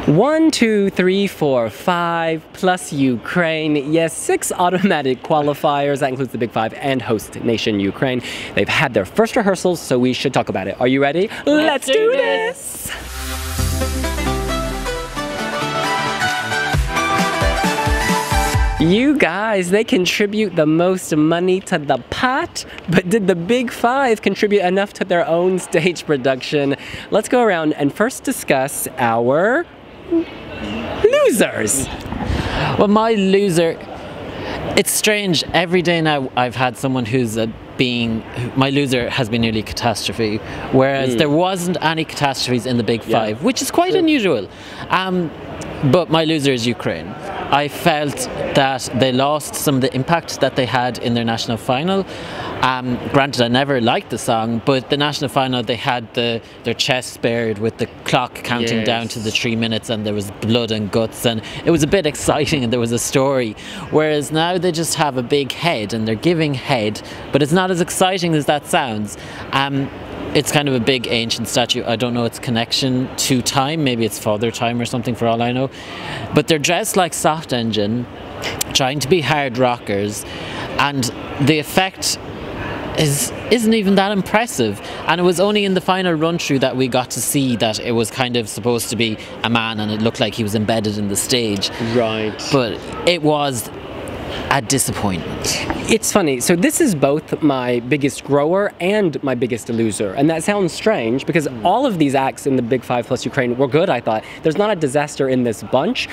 1, 2, 3, 4, 5 plus Ukraine. Yes, 6 automatic qualifiers. That includes the Big Five and host nation Ukraine. They've had their first rehearsals, so we should talk about it. Are you ready? Let's do this! You guys, they contribute the most money to the pot, but did the Big Five contribute enough to their own stage production? Let's go around and first discuss our losers. Well, my loser, it's strange. Every day now I've had someone who's my loser has been nearly catastrophe, whereas there wasn't any catastrophes in the Big Five, which is quite unusual. But my loser is Ukraine. I felt that they lost some of the impact that they had in their national final. Granted, I never liked the song, but the national final, they had their chest spared with the clock counting down to the 3 minutes, and there was blood and guts, and it was a bit exciting and there was a story. Whereas now they just have a big head and they're giving head, but it's not as exciting as that sounds. It's kind of a big ancient statue. I don't know its connection to time. Maybe it's Father Time or something, for all I know. But they're dressed like Soft Engine, trying to be hard rockers, and the effect isn't even that impressive. And it was only in the final run through that we got to see that it was kind of supposed to be a man, and it looked like he was embedded in the stage. Right. But it was a disappointment. It's funny, so this is both my biggest grower and my biggest loser, and that sounds strange because all of these acts in the Big Five plus Ukraine were good, I thought. There's not a disaster in this bunch,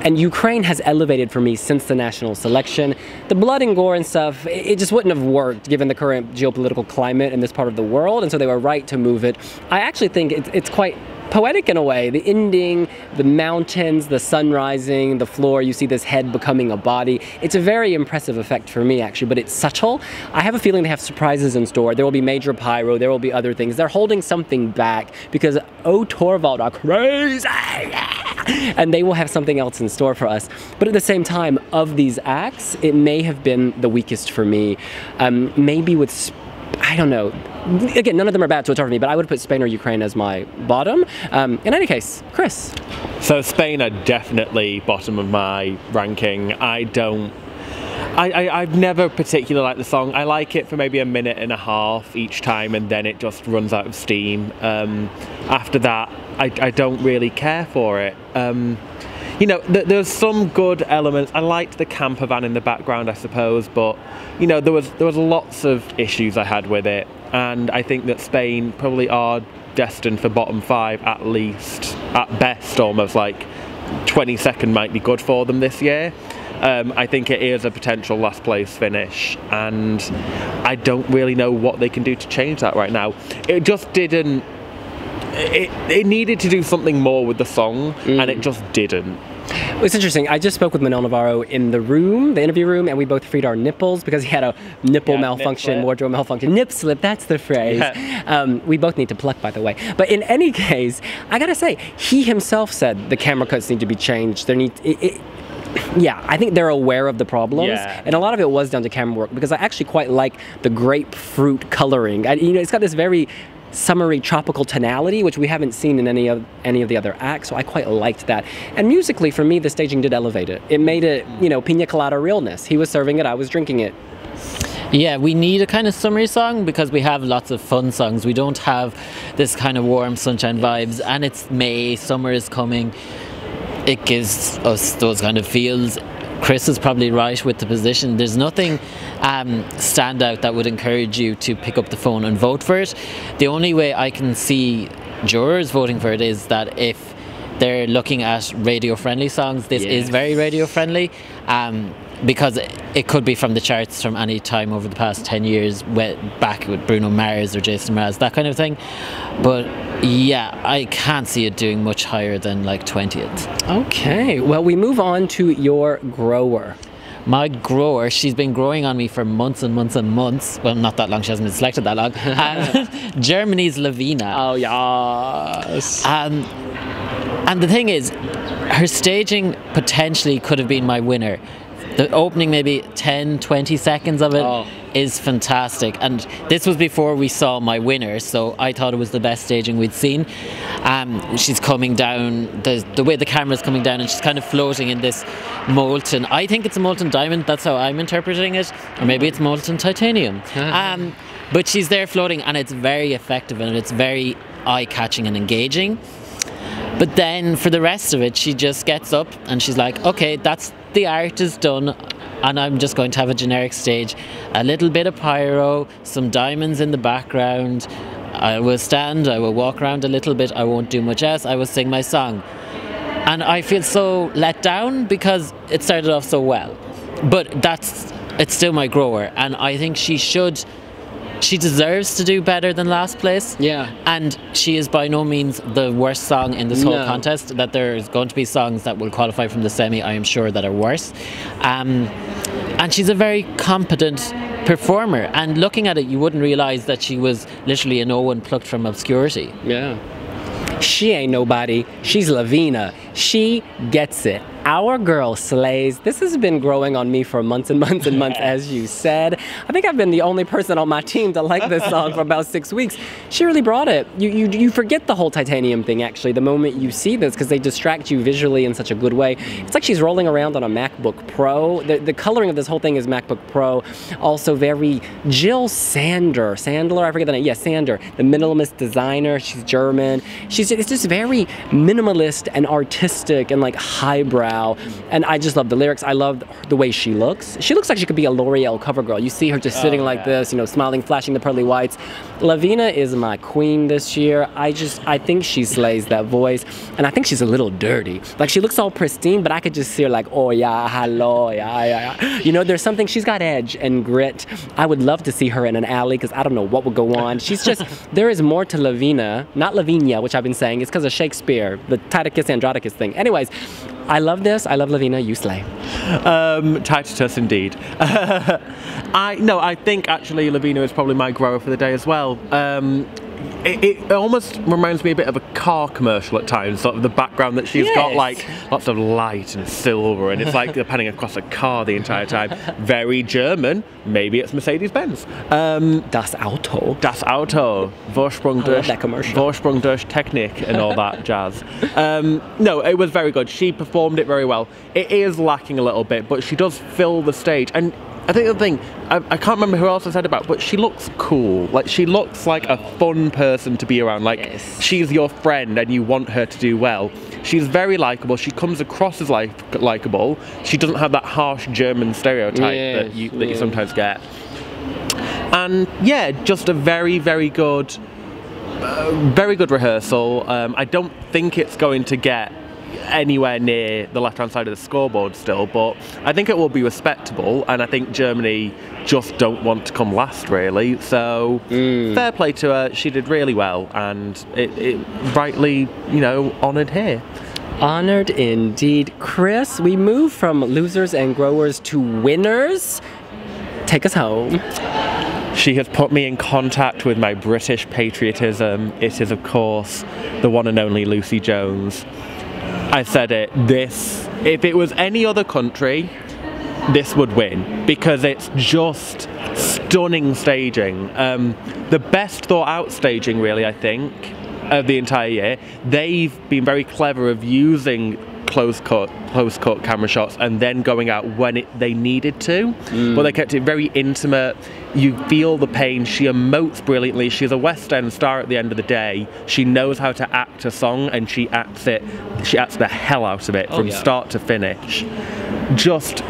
and Ukraine has elevated for me since the national selection. The blood and gore and stuff, it just wouldn't have worked given the current geopolitical climate in this part of the world, and so they were right to move it. I actually think it's quite poetic in a way. The ending, the mountains, the sun rising, the floor, you see this head becoming a body. It's a very impressive effect for me, actually, but it's subtle. I have a feeling they have surprises in store. There will be major pyro, there will be other things. They're holding something back because O.Torvald are crazy, and they will have something else in store for us. But at the same time, of these acts, it may have been the weakest for me. Maybe with, I don't know. Again, none of them are bad to O.Torvald me, but I would put Spain or Ukraine as my bottom. In any case, Chris. So Spain are definitely bottom of my ranking. I've never particularly liked the song. I like it for maybe a minute and a half each time, and then it just runs out of steam. After that, I don't really care for it. You know, there's some good elements. I liked the camper van in the background, I suppose, but you know, there was lots of issues I had with it, and I think that Spain probably are destined for bottom 5 at least, at best. Almost like 22nd might be good for them this year. I think it is a potential last place finish, and I don't really know what they can do to change that right now. It just didn't. It needed to do something more with the song, and it just didn't. Well, it's interesting. I just spoke with Manuel Navarro in the room, the interview room, and we both freed our nipples because he had a nipple malfunction, wardrobe malfunction. Nip slip, that's the phrase. Yeah. We both need to pluck, by the way. But in any case, I gotta say, he himself said the camera cuts need to be changed. Yeah, I think they're aware of the problems, and a lot of it was down to camera work, because I actually quite like the grapefruit coloring. You know, it's got this very summery tropical tonality, which we haven't seen in any of the other acts, so I quite liked that. And musically, for me, the staging did elevate it. It made it, you know, pina colada realness. He was serving it, I was drinking it. Yeah, we need a kind of summery song because we have lots of fun songs. We don't have this kind of warm sunshine vibes, and it's May, summer is coming. It gives us those kind of feels. Chris is probably right with the position. There's nothing standout that would encourage you to pick up the phone and vote for it. The only way I can see jurors voting for it is that if they're looking at radio-friendly songs, this is very radio-friendly, because it could be from the charts from any time over the past 10 years, back with Bruno Mars or Jason Mraz, that kind of thing. But yeah, I can't see it doing much higher than like 20th. Okay, well, we move on to your grower. My grower, she's been growing on me for months and months and months. Well, not that long, she hasn't been selected that long. Germany's Lavina. Oh, yes. And the thing is, her staging potentially could have been my winner. The opening maybe 10, 20 seconds of it is fantastic. And this was before we saw my winner, so I thought it was the best staging we'd seen. She's coming down, the way the camera's coming down, and she's kind of floating in this molten, I think it's a molten diamond, that's how I'm interpreting it, or maybe it's molten titanium. But she's there floating, and it's very effective, and it's very eye-catching and engaging. But then for the rest of it, she just gets up and she's like, okay, that's the art is done, and I'm just going to have a generic stage. A little bit of pyro, some diamonds in the background. I will stand, I will walk around a little bit, I won't do much else, I will sing my song. And I feel so let down because it started off so well. But it's still my grower, and I think she deserves to do better than last place. Yeah. And she is by no means the worst song in this whole contest. That there's going to be songs that will qualify from the semi, I am sure, that are worse. And she's a very competent performer. And looking at it, you wouldn't realise that she was literally a no one plucked from obscurity. Yeah. She ain't nobody. She's Lavina. She gets it. Our girl slays. This has been growing on me for months and months and months, as you said. I think I've been the only person on my team to like this song for about 6 weeks. She really brought it. You forget the whole titanium thing, actually, the moment you see this, because they distract you visually in such a good way. It's like she's rolling around on a MacBook Pro. The coloring of this whole thing is MacBook Pro. Also very Jill Sandler, I forget the name. Yeah, Sander, the minimalist designer. She's German. It's just very minimalist and artistic and like highbrow. And I just love the lyrics. I love the way she looks. She looks like she could be a L'Oreal cover girl. You see her just sitting like this, you know, smiling, flashing the pearly whites. Lavina is my queen this year. I think she slays that voice. And I think she's a little dirty. Like, she looks all pristine, but I could just see her like, oh yeah, hello, yeah. You know, there's something, she's got edge and grit. I would love to see her in an alley, because I don't know what would go on. She's just, there is more to Lavina, not Lavinia, which I've been saying. It's because of Shakespeare, the Titicus Andronicus thing. Anyways, I love this. I love Lavina. You slay. Tacitus, indeed. I think actually Lavina is probably my grower for the day as well. It almost reminds me a bit of a car commercial at times, sort of the background that she's got, like lots of light and silver, and it's like they're panning across a car the entire time. Very German. Maybe it's Mercedes-Benz. Das Auto. Das Auto. Vorsprung durch Technik and all that jazz. No, it was very good. She performed it very well. It is lacking a little bit, but she does fill the stage. And I think the thing, I can't remember who else I said about, but she looks cool. Like, she looks like a fun person to be around. Like, she's your friend and you want her to do well. She's very likeable. She comes across as likeable. She doesn't have that harsh German stereotype that you sometimes get. And yeah, just a very, very good rehearsal. I don't think it's going to get anywhere near the left-hand side of the scoreboard still, but I think it will be respectable, and I think Germany just don't want to come last, really. So fair play to her. She did really well, and it rightly, you know, honoured here. Honored indeed. Chris, we move from losers and growers to winners. Take us home. She has put me in contact with my British patriotism. It is, of course, the one and only Lucy Jones. I said it, if it was any other country, this would win, because it's just stunning staging. The best thought out staging, really, I think, of the entire year. They've been very clever of using close cut camera shots and then going out when they needed to, but they kept it very intimate. You feel the pain. She emotes brilliantly. She's a West End star at the end of the day. She knows how to act a song, and she acts the hell out of it from start to finish. Just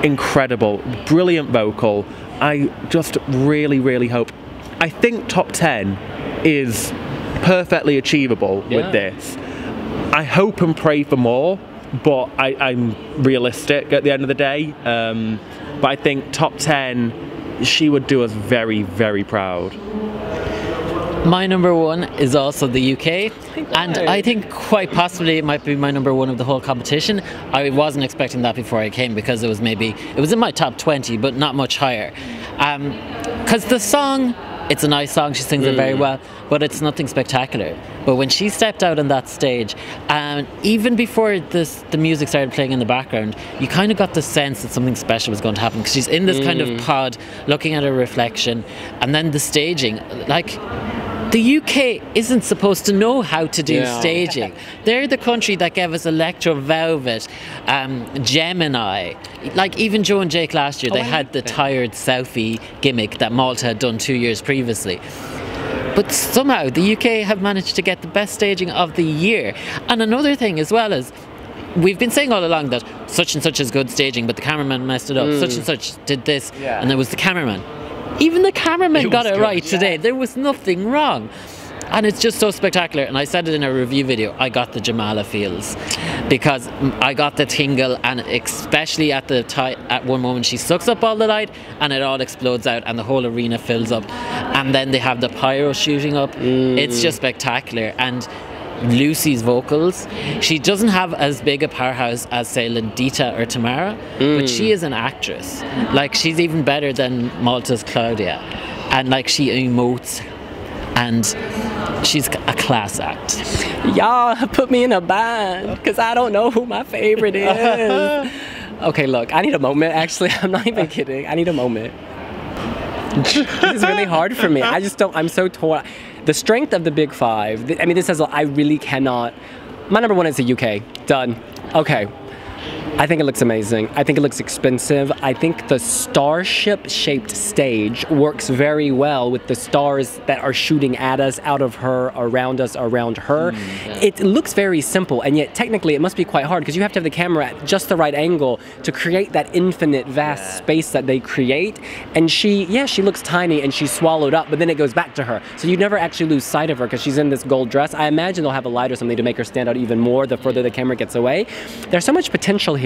incredible, brilliant vocal. I just really, really hope, I think top 10 is perfectly achievable with this. I hope and pray for more, but I'm realistic at the end of the day. But I think top 10, she would do us very, very proud. My number one is also the UK, and I think quite possibly it might be my number one of the whole competition. I wasn't expecting that before I came, because it was in my top 20, but not much higher. Because the song it's a nice song, she sings it very well, but it's nothing spectacular. But when she stepped out on that stage, and even before the music started playing in the background, you kind of got the sense that something special was going to happen, because she's in this kind of pod looking at her reflection, and then the staging, like, the UK isn't supposed to know how to do staging. They're the country that gave us Electro Velvet, Gemini. Like, even Joe and Jake last year, they had the tired Southie gimmick that Malta had done 2 years previously. But somehow the UK have managed to get the best staging of the year. And another thing as well is, we've been saying all along that such and such is good staging, but the cameraman messed it up. Such and such did this, and it was the cameraman. Even the cameraman got it right today. There was nothing wrong. And it's just so spectacular. And I said it in a review video, I got the Jamala feels. Because I got the tingle, and especially at one moment she sucks up all the light and it all explodes out and the whole arena fills up. And then they have the pyro shooting up. It's just spectacular. And Lucy's vocals, she doesn't have as big a powerhouse as, say, Lindita or Tamara, but she is an actress. Like, she's even better than Malta's Claudia, and like, she emotes, and she's a class act. Y'all put me in a bind because I don't know who my favorite is. Okay, look, I need a moment. Actually, I'm not even kidding. I need a moment. This is really hard for me. I just don't. I'm so torn. The strength of the Big Five. I mean, this says I really cannot. My number one is the UK. Done. Okay. I think it looks amazing. I think it looks expensive. I think the starship-shaped stage works very well with the stars that are shooting at us, out of her, around us, around her. It looks very simple, and yet technically it must be quite hard, because you have to have the camera at just the right angle to create that infinite, vast space that they create. And she looks tiny and she's swallowed up, but then it goes back to her. So you never actually lose sight of her because she's in this gold dress. I imagine they'll have a light or something to make her stand out even more the further the camera gets away. There's so much potential here.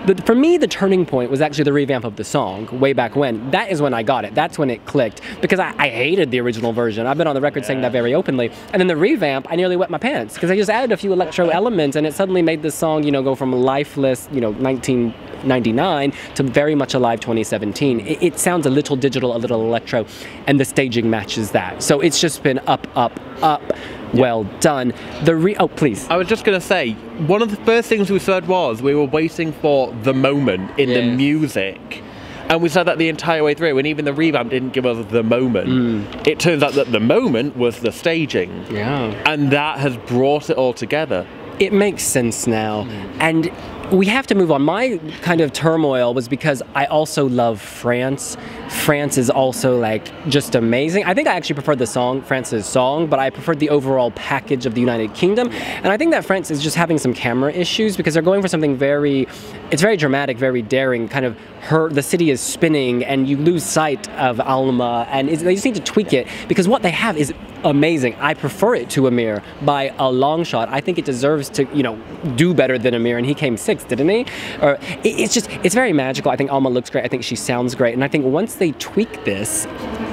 But for me, the turning point was actually the revamp of the song way back when. That is when I got it. That's when it clicked, because I hated the original version. I've been on the record saying that very openly. And then the revamp, I nearly wet my pants, because I just added a few electro elements, and it suddenly made this song, you know, go from lifeless, you know, 1999 to very much alive 2017. It sounds a little digital, a little electro, and the staging matches that. So it's just been up, up, up. Well done. Oh, please. I was just going to say, one of the first things we said was we were waiting for the moment in the music. And we said that the entire way through, and even the revamp didn't give us the moment. It turns out that the moment was the staging. Yeah. And that has brought it all together. It makes sense now. And we have to move on. My kind of turmoil was because I also love France. France is also like just amazing. I think I actually preferred the song, France's song, but I preferred the overall package of the United Kingdom. And I think that France is just having some camera issues, because they're going for something it's very dramatic, very daring, kind of the city is spinning and you lose sight of Alma, and they just need to tweak it, because what they have is amazing. I prefer it to Amir by a long shot. I think it deserves to, you know, do better than Amir, and he came sixth, didn't he? Or it's very magical. I think Alma looks great. I think she sounds great. And I think once they tweak this,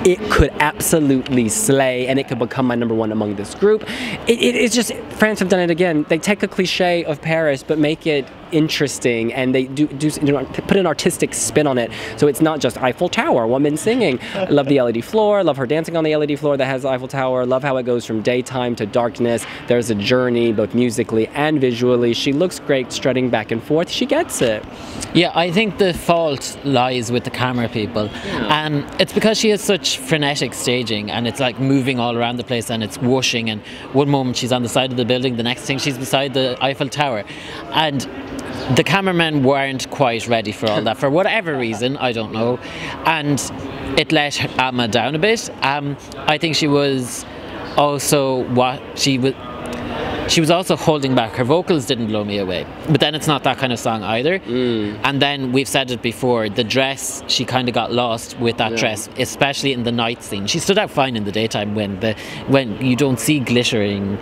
it could absolutely slay, and it could become my number one among this group. It's just, France have done it again. They take a cliche of Paris, but make it interesting, and they put an artistic spin on it. So it's not just Eiffel Tower, woman singing. I love the LED floor, love her dancing on the LED floor that has the Eiffel Tower, love how it goes from daytime to darkness. There's a journey, both musically and visually. She looks great strutting back and forth. She gets it. Yeah, I think the fault lies with the camera people. It's because she has such frenetic staging, and it's like moving all around the place, and it's whooshing, and one moment she's on the side of the building, the next thing she's beside the Eiffel Tower. And the cameramen weren't quite ready for all that, for whatever reason, I don't know, and it let Alma down a bit. I think she was also she was also holding back. Her vocals didn't blow me away, but then it's not that kind of song either. And then we've said it before, the dress, she kind of got lost with that dress, especially in the night scene. She stood out fine in the daytime when you don't see glittering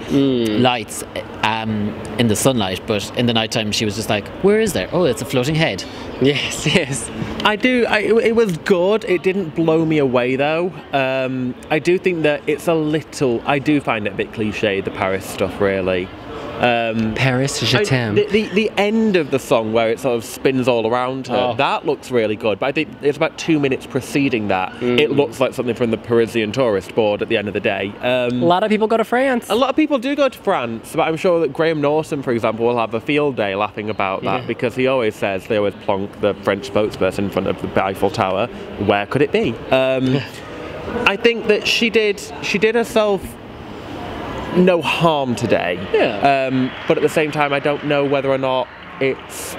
lights in the sunlight, but in the nighttime she was just like, where is there? Oh, it's a floating head. Yes. It was good. It didn't blow me away though. I do think that I do find it a bit cliche, the Paris stuff, really. Paris, je t'aime. The end of the song where it sort of spins all around her, that looks really good. But I think it's about 2 minutes preceding that. It looks like something from the Parisian tourist board at the end of the day. A lot of people go to France. A lot of people do go to France, but I'm sure that Graham Norton, for example, will have a field day laughing about that because he always says they always plonk the French spokesperson in front of the Eiffel Tower. Where could it be? I think that she did herself no harm today. But at the same time, I don't know whether or not it's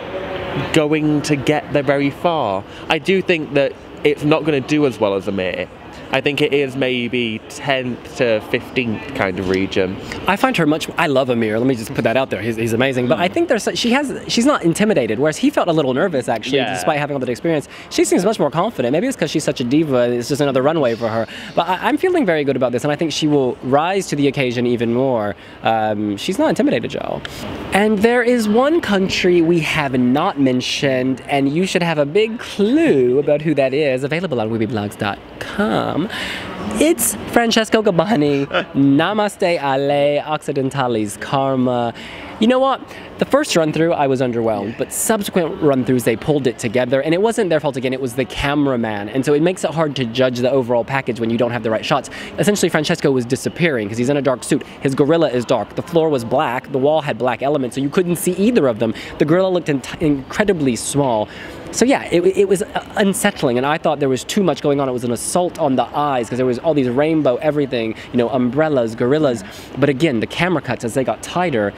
going to get there very far. I do think that it's not going to do as well as Amir. I think it is maybe 10th to 15th kind of region. I find her I love Amir, let me just put that out there, he's amazing, but I think she's not intimidated, whereas he felt a little nervous actually, despite having all that experience. She seems much more confident. Maybe it's because she's such a diva, it's just another runway for her. But I'm feeling very good about this, and I think she will rise to the occasion even more. She's not intimidated, Joe. And there is one country we have not mentioned, and you should have a big clue about who that is, available on wiwibloggs.com. It's Francesco Gabbani, Namaste Ale Occidentalis Karma. You know what? The first run-through, I was underwhelmed, but subsequent run-throughs, they pulled it together, and it wasn't their fault again, it was the cameraman, and so it makes it hard to judge the overall package when you don't have the right shots. Essentially, Francesco was disappearing, because he's in a dark suit. His gorilla is dark. The floor was black. The wall had black elements, so you couldn't see either of them. The gorilla looked incredibly small. So yeah, it was unsettling, and I thought there was too much going on. It was an assault on the eyes, because there was all these rainbow everything, you know, umbrellas, gorillas. But again, the camera cuts, as they got tighter,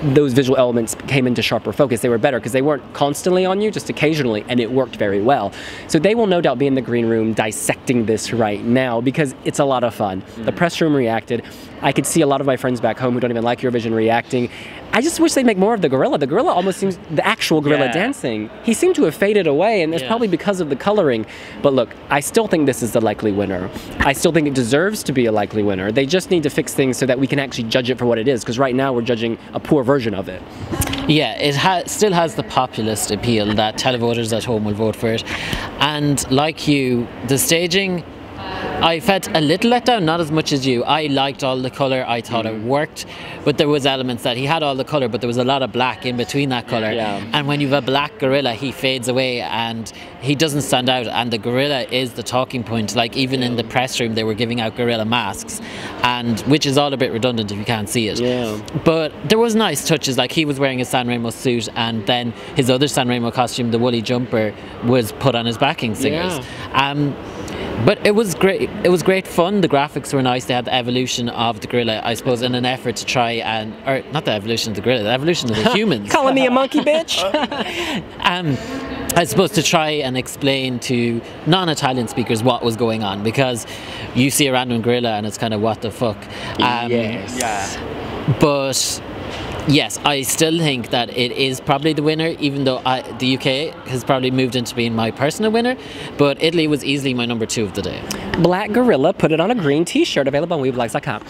those visual elements came into sharper focus. They were better, because they weren't constantly on you, just occasionally, and it worked very well. So they will no doubt be in the green room dissecting this right now, because it's a lot of fun. The press room reacted. I could see a lot of my friends back home who don't even like Eurovision reacting. I just wish they'd make more of the gorilla. The gorilla almost seems, the actual gorilla dancing, he seemed to have faded away, and it's probably because of the coloring. But look, I still think this is the likely winner. I still think it deserves to be a likely winner. They just need to fix things so that we can actually judge it for what it is, because right now we're judging a poor version of it. Yeah, it still has the populist appeal that televoters at home will vote for it. And like you, the staging, I felt a little let down, not as much as you. I liked all the colour, I thought it worked, but there was elements that he had all the colour, but there was a lot of black in between that colour. And when you have a black gorilla, he fades away and he doesn't stand out, and the gorilla is the talking point. Like even in the press room, they were giving out gorilla masks, and which is all a bit redundant if you can't see it. But there was nice touches, like he was wearing a Sanremo suit, and then his other Sanremo costume, the woolly jumper, was put on his backing singers. But it was great. It was great fun. The graphics were nice. They had the evolution of the gorilla, I suppose, in an effort to try and, or not the evolution of the gorilla, the evolution of the humans. Calling me a monkey, bitch? I suppose to try and explain to non-Italian speakers what was going on, because you see a random gorilla and it's kind of what the fuck. But yes, I still think that it is probably the winner, even though the UK has probably moved into being my personal winner, but Italy was easily my number 2 of the day. Black Gorilla put it on a green t-shirt, available on wiwibloggs.com.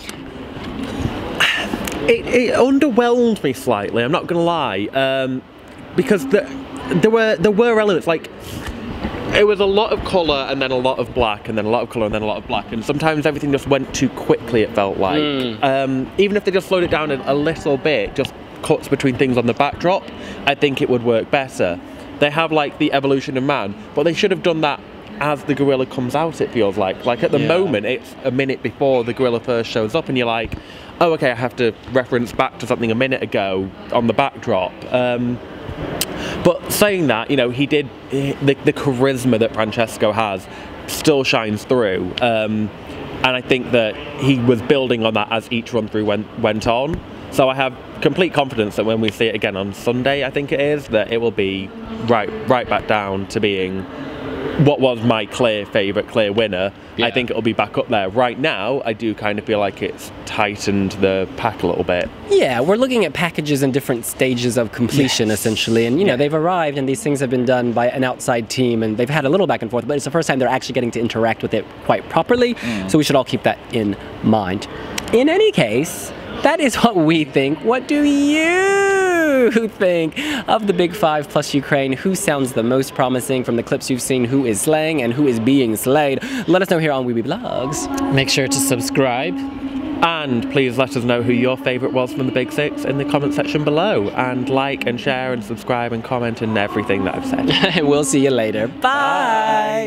It underwhelmed me slightly, I'm not going to lie, because there were elements, like it was a lot of colour and then a lot of black and then a lot of colour and then a lot of black, and sometimes everything just went too quickly, it felt like. Even if they just slowed it down a little bit, just cuts between things on the backdrop, I think it would work better. They have like the evolution of man, but they should have done that as the gorilla comes out, it feels like. Like at the moment, it's a minute before the gorilla first shows up and you're like, oh okay, I have to reference back to something a minute ago on the backdrop. But saying that, you know, he did, the charisma that Francesco has still shines through. And I think that he was building on that as each run through went on. So I have complete confidence that when we see it again on Sunday, I think it is, that it will be right back down to being what was my clear favourite, clear winner. I think it'll be back up there. Right now, I do kind of feel like it's tightened the pack a little bit. Yeah, we're looking at packages in different stages of completion, essentially. And, you know, they've arrived and these things have been done by an outside team and they've had a little back and forth, but it's the first time they're actually getting to interact with it quite properly. So we should all keep that in mind. In any case, that is what we think. What do you think of the Big Five plus Ukraine? Who sounds the most promising from the clips you've seen? Who is slaying and who is being slayed? Let us know here on wiwibloggs. Make sure to subscribe. And please let us know who your favourite was from the Big Six in the comment section below. And like and share and subscribe and comment and everything that I've said. We'll see you later. Bye.